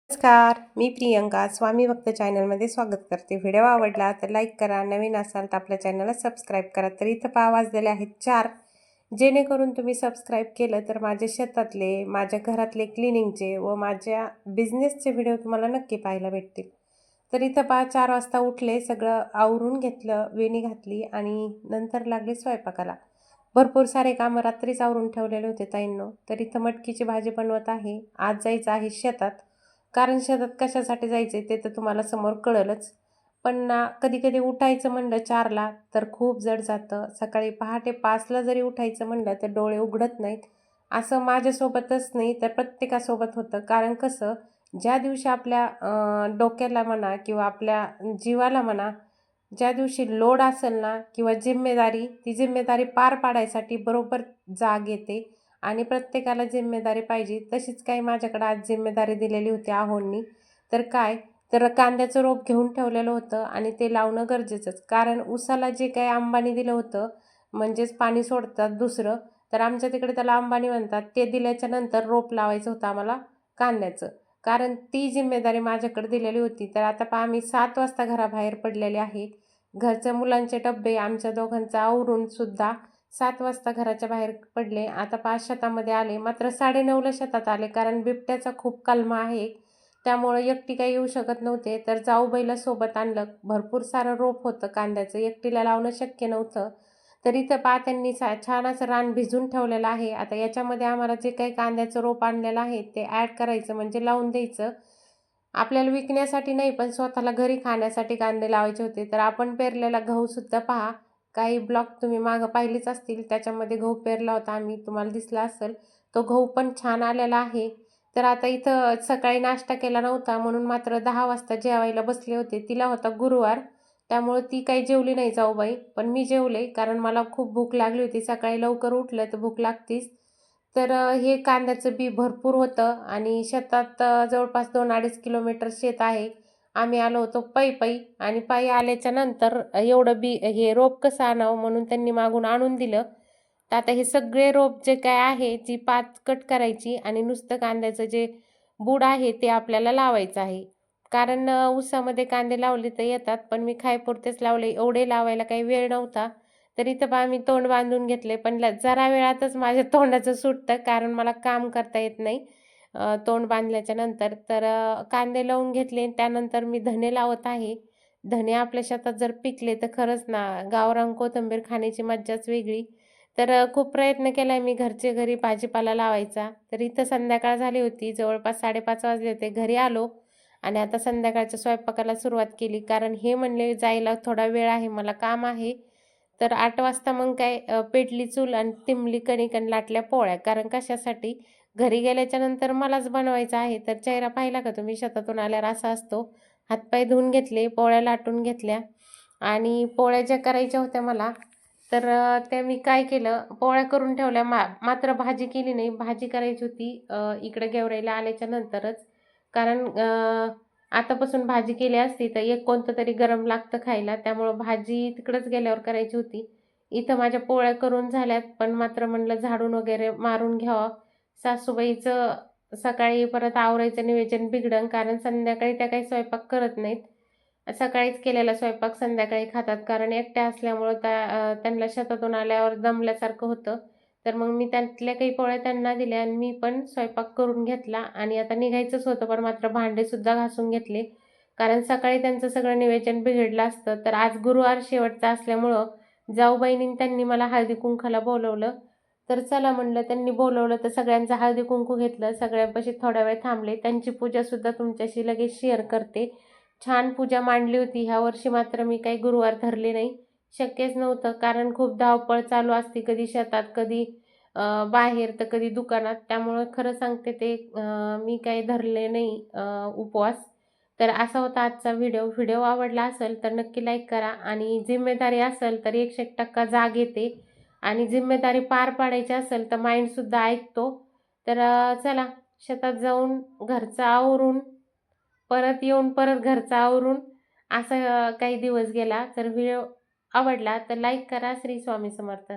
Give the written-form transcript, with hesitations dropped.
नमस्कार, मी प्रियंका स्वामी भक्त चॅनलमध्ये स्वागत करते. व्हिडिओ आवडला तर लाईक करा, नवीन असाल तर आपल्या चॅनलला सबस्क्राईब करा. तर इथं पहा वाजलेले आहेत 4. जेणेकरून तुम्ही सबस्क्राईब केलं तर माझे शेतातले, माझ्या घरातले क्लिनिंगचे व माझ्या बिझनेसचे व्हिडिओ तुम्हाला नक्की पाहायला भेटतील. तर इथं पहा 4 वाजता उठले, सगळं आवरून घेतलं, वेणी घातली आणि नंतर लागले स्वयंपाकाला. भरपूर सारे कामं रात्रीच आवरून ठेवलेले होते ताईंनो. तर इथं मटकीची भाजी बनवत आहे. आज जायचं आहे शेतात. कारण शेतात कशासाठी जायचं ते तर तुम्हाला समोर कळलंच. पण ना कधी-कधी उठायचं म्हणलं 4ला तर खूप जड जातं. सकाळी पहाटे 5ला जरी उठायचं म्हणलं तर डोळे उघडत नाहीत. असं माझ्यासोबतच नाही तर प्रत्येकासोबत होतं. कारण कसं ज्या दिवशी आपल्या डोक्याला म्हणा किंवा आपल्या जीवाला म्हणा, ज्या दिवशी लोड असेल ना किंवा जिम्मेदारी, ती जिम्मेदारी पार पाडायसाठी बरोबर जाग येते. आणि प्रत्येकाला जिम्मेदारी पाहिजे. तशीच काही माझ्याकडे आज जिम्मेदारी दिलेली होती आहोंनी. तर काय, तर कांद्याचं रोप घेऊन ठेवलेलं होतं आणि ते लावणं गरजेचंच. कारण उसाला जे काही अंबानी दिलं होतं, म्हणजेच पाणी सोडतात दुसरं, तर आमच्या तिकडे त्याला अंबानी म्हणतात. ते दिल्याच्या नंतर रोप लावायचं होतं आम्हाला कांद्याचं. कारण ती जिम्मेदारी माझ्याकडे दिलेली होती. तर आता पहा मी 7 वाजता घराबाहेर पडलेले आहे. घरच्या मुलांचे डब्बे आमच्या दोघांचं आवरून सुद्धा 7 वाजता घराच्या बाहेर पडले. आता 5 शेतामध्ये आले. मात्र 9:30ला शेतात आले. कारण बिबट्याचा खूप कलमा आहे. त्यामुळं एकटी काही येऊ शकत नव्हते. तर जाऊबाईला सोबत आणलं. भरपूर सारं रोप होतं कांद्याचं. एकटीला लावणं शक्य नव्हतं. तर इथं पहा त्यांनी छान असं रान भिजून ठेवलेलं आहे. आता याच्यामध्ये आम्हाला जे काही कांद्याचं रोप आणलेलं आहे ते ॲड करायचं म्हणजे लावून द्यायचं. आपल्याला विकण्यासाठी नाही पण स्वतःला घरी खाण्यासाठी कांदे लावायचे होते. तर आपण पेरलेला गहूसुद्धा पहा. काही ब्लॉग तुम्ही मागं पाहिलेच असतील. त्याच्यामध्ये गहू पेरला होता आम्ही, तुम्हाला दिसला असेल. तो गहू पण छान आलेला आहे. तर आता इथं सकाळी नाश्ता केला नव्हता म्हणून मात्र 10 वाजता जेवायला बसले होते. तिला होता गुरुवार, त्यामुळं ती काही जेवली नाही जाऊबाई. पण मी जेवले कारण मला खूप भूक लागली होती. सकाळी लवकर उठलं तर भूक लागतीच. तर हे कांद्याचं बी भरपूर होतं आणि शेतात जवळपास 2-2.5 किलोमीटर शेत आहे. आम्ही आलो होतो पायी आणि पायी आल्याच्या नंतर एवढं बी हे रोप कसं आणावं म्हणून त्यांनी मागून आणून दिलं. तर आता हे सगळे रोप जे काय आहे ती पात कट करायची आणि नुसतं कांद्याचं जे बूड आहे ते आपल्याला लावायचं आहे. कारण ऊसामध्ये कांदे लावले तर येतात, पण मी खायपुरतेच लावले. एवढे लावायला काही वेळ नव्हता. तर इथं पहा मी तोंड बांधून घेतले. पण जरा वेळातच माझ्या तोंडाचं सुटतं कारण मला काम करता येत नाही तोंड बांधल्याच्या नंतर. तर कांदे लावून घेतले. त्यानंतर मी धने लावत आहे. धने आपल्या शेतात जर पिकले तर खरंच ना गावरान कोथिंबीर खाण्याची मज्जाच वेगळी. तर खूप प्रयत्न केलाय मी घरचे घरी भाजीपाला लावायचा. तर इथं संध्याकाळ झाली होती. जवळपास 5:30 वाजले होते. घरी आलो आणि आता संध्याकाळच्या स्वयंपाकाला सुरुवात केली. कारण हे म्हणले जायला थोडा वेळ आहे, मला काम आहे. तर 8 वाजता मग काय पेटली चूल आणि तिंबली कणिक आणि लाटल्या पोळ्या. कारण कशासाठी? घरी गेल्याच्या नंतर मलाच बनवायचं आहे. तर चेहरा पाहिला का तुम्ही शेतातून आल्यावर असा असतो. हातपाय धुवून घेतले, पोळ्या लाटून घेतल्या आणि पोळ्या ज्या करायच्या होत्या मला, तर त्या मी काय केलं, पोळ्या करून ठेवल्या. मात्र भाजी केली नाही. भाजी करायची होती इकडे गेवराईला आल्याच्या नंतरच. कारण आतापासून भाजी केली असती तर एक कोणतं तरी गरम लागतं खायला. त्यामुळं भाजी तिकडंच गेल्यावर करायची होती. इथं माझ्या पोळ्या करून झाल्यात, पण मात्र म्हणलं झाडून वगैरे मारून घ्यावं. सासूबाईचं सकाळी परत आवरायचं नियोजन बिघडन, कारण संध्याकाळी त्या काही स्वयंपाक करत नाहीत. सकाळीच केलेला स्वयंपाक संध्याकाळी खातात. कारण एकट्या असल्यामुळं त्यांना शेतातून आल्यावर दमल्यासारखं होतं. तर मग मी त्यातल्या काही पोळ्या त्यांना दिल्या आणि मी पण स्वयंपाक करून घेतला आणि आता निघायचंच होतं. पण मात्र भांडेसुद्धा घासून घेतले. कारण सकाळी त्यांचं सगळं नियोजन बिघडलं असतं. तर आज गुरुवार शेवटचा असल्यामुळं जाऊबाईंनी त्यांनी मला हळदी-कुंकवाला बोलवलं. तर चला म्हणलं, त्यांनी बोलवलं तर सगळ्यांचं हळदी-कुंकू घेतलं. सगळ्यांपाशी थोडा वेळ थांबले. त्यांची पूजासुद्धा तुमच्याशी लगेच शेअर करते. छान पूजा मांडली होती. ह्या वर्षी मात्र मी काही गुरुवार धरले नाही. शक्यच नव्हतं कारण खूप धावपळ चालू असते. कधी शेतात, कधी बाहेर, तर कधी दुकानात. त्यामुळं खरं सांगते ते मी काही धरले नाही उपवास. तर असा होता आजचा व्हिडिओ. व्हिडिओ आवडला असेल तर नक्की लाईक करा आणि जिम्मेदारी असेल तर 101% जाग येते आणि जिम्मेदारी पार पाडायची असेल तर माइंडसुद्धा ऐकतो. तर चला शेतात जाऊन घरचं आवरून परत येऊन परत घरचं आवरून असं काही दिवस गेला. तर व्हिडिओ आवडला तर लाईक करा. श्री स्वामी समर्थ.